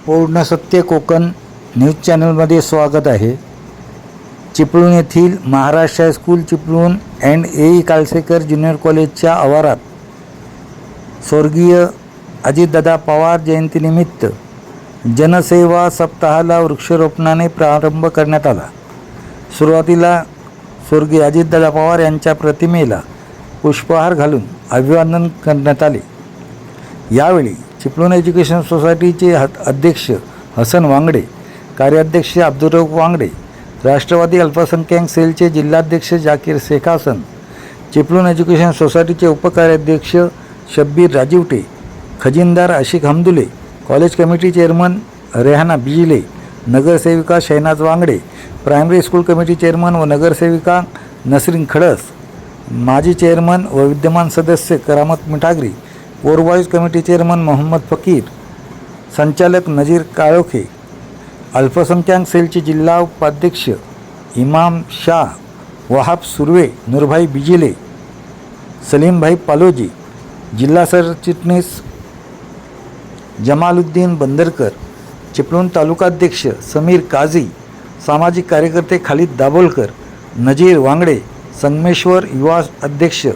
पूर्ण सत्य कोकण न्यूज चॅनलमध्ये स्वागत आहे. चिपळूण येथील Maharashtra high school Chiplun and A Kalsekar junior कॉलेजच्या आवारात स्वर्गीय अजितदादा पवार जयंतीनिमित्त जनसेवा सप्ताहाला वृक्षारोपणाने प्रारंभ करण्यात आला. सुरुवातीला स्वर्गीय अजितदादा पवार यांच्या प्रतिमेला पुष्पहार घालून अभिवादन करण्यात आले. यावेळी चिपळूण एज्युकेशन सोसायटीचे अध्यक्ष हसन वांगडे, कार्याध्यक्ष अब्दुरऊफ वांगडे, राष्ट्रवादी अल्पसंख्याक सेलचे जिल्हाध्यक्ष जाकीर शेख हसन, चिपळूण एज्युकेशन सोसायटीचे उपकार्याध्यक्ष शब्बीर राजीवटे, खजिनदार Ashiq Hamdule, college committee chairman Rehana Bijle, नगरसेविका Shahnaz Wangde, primary school committee chairman व नगरसेविका नसरीन खडस, माजी चेअरमन व विद्यमान सदस्य Karamat Mithagari, core boys committee chairman Mohammad Fakir, संचालक नजीर काळोखे, अल्पसंख्याक सेलचे जिल्हा उपाध्यक्ष इमाम शाह, वहाब सुर्वे, नूरभाई बिजिले, सलीमभाई पालोजी, जिल्हा सरचिटणीस जमालुद्दीन बंदरकर, चिपळूण तालुकाध्यक्ष समीर काझी, सामाजिक कार्यकर्ते खालिद दाभोलकर, नजीर वांगडे, संगमेश्वर युवा अध्यक्ष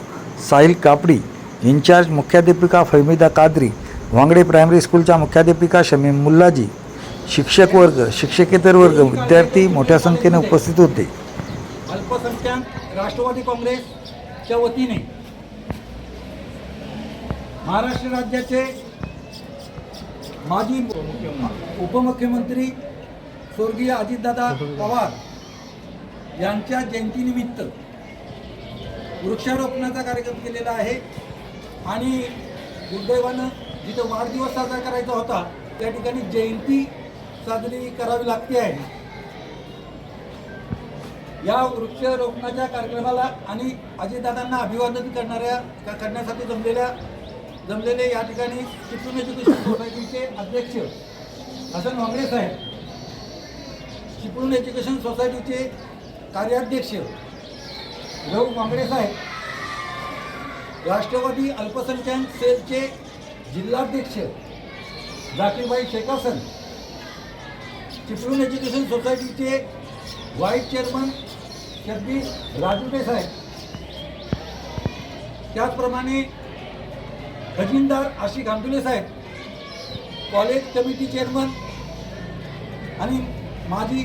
साहिल कापडी, इंचार्ज मुख्याध्यापिका फहमीदा कादरी, वांगडे प्रायमरी स्कूलच्या मुख्याध्यापिका शमीम मुल्लाजी, शिक्षक वर्ग, शिक्षकेतर वर्ग, विद्यार्थी मोठ्या संख्येने उपस्थित होते. अल्पसंख्याक राष्ट्रवादी काँग्रेसच्या वतीने महाराष्ट्र राज्याचे माजी उपमुख्यमंत्री स्वर्गीय अजितदादा पवार यांच्या जयंतीनिमित्त वृक्षारोपणाचा कार्यक्रम केलेला आहे आणि दुर्दैवानं जिथं वाढदिवस साजरा करायचा होता त्या ठिकाणी जयंती साजरी करावी लागते आहे. या वृक्षारोपणाच्या कार्यक्रमाला आणि अजितदादांना अभिवादन करण्यासाठी जमलेले या ठिकाणी चिपळूण एज्युकेशन सोसायटीचे अध्यक्ष हसन वांगडे साहेब, चिपळूण एज्युकेशन सोसायटीचे कार्याध्यक्ष रघु वांगडे साहेब, राष्ट्रवादी अल्पसंख्याक सेलचे जिल्हाध्यक्ष जाकीरभाई शेख हसन, चिपळूण एज्युकेशन सोसायटीचे व्हाईस चेअरमन शब्बीर राजूटे साहेब, त्याचप्रमाणे खजिनदार आशिक हमदुले साहेब, कॉलेज कमिटी चेअरमन आणि माजी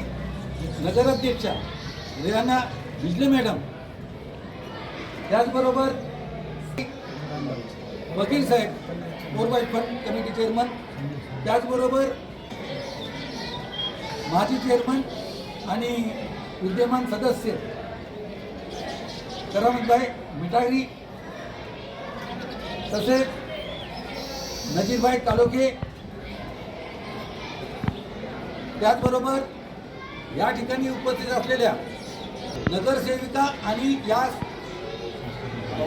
नगराध्यक्षा रेहाना बिजले मॅडम, त्याचबरोबर वकील साहेब, कोर बॉईज कमिटी चेअरमन, त्याचबरोबर माजी चेअरमन आणि विद्यमान सदस्य करामतभाई मिठागरी, तसेच नजीरभाई काळोखे, त्याचबरोबर या ठिकाणी उपस्थित असलेल्या नगरसेविका आणि या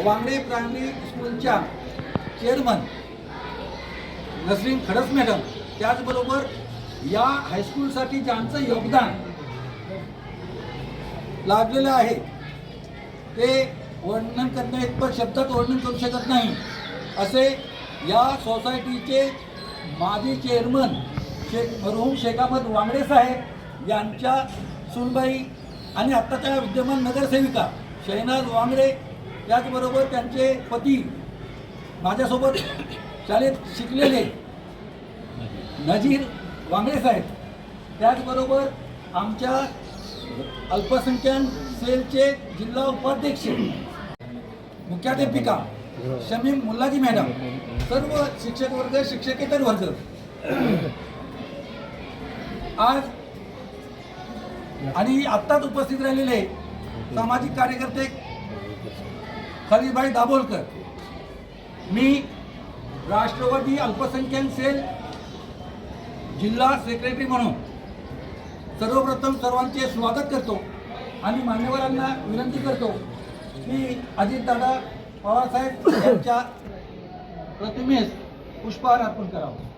वांगडे प्रायमरी स्कूलच्या चेअरमन नसरीन खडस मॅडम, त्याचबरोबर या हायस्कूलसाठी ज्यांचं योगदान लाभलेलं आहे ते वर्णन करणे इतपत शब्दात वर्णन करू शकत नाही. असे या सोसायटीचे माजी चेअरमन मरहूम शेख अहमद वांगडे साहेब यांच्या सुनबाई आणि आत्ताच्या विद्यमान नगरसेविका शहनाज वांगडे, त्याचबरोबर त्यांचे पती माझ्यासोबत शाळेत शिकलेले नजीर वांगडे साहेब, त्याचबरोबर आमच्या अल्पसंख्याक सेलचे जिल्हा उपाध्यक्ष मुख्याध्यापिका शमीम मुल्लाजी मॅडम, सर्व शिक्षक वर्ग, शिक्षकेतर वर्ग आज आणि आत्ताच उपस्थित राहिलेले सामाजिक कार्यकर्ते खालिदभाई दाभोलकर, मी राष्ट्रवादी अल्पसंख्याक सेल जिल्हा सेक्रेटरी म्हणून सर्वप्रथम सर्वांचे स्वागत करतो आणि मान्यवरांना विनंती करतो की अजितदादा पवारसाहेब यांच्या प्रतिमेस पुष्पहार अर्पण करावा.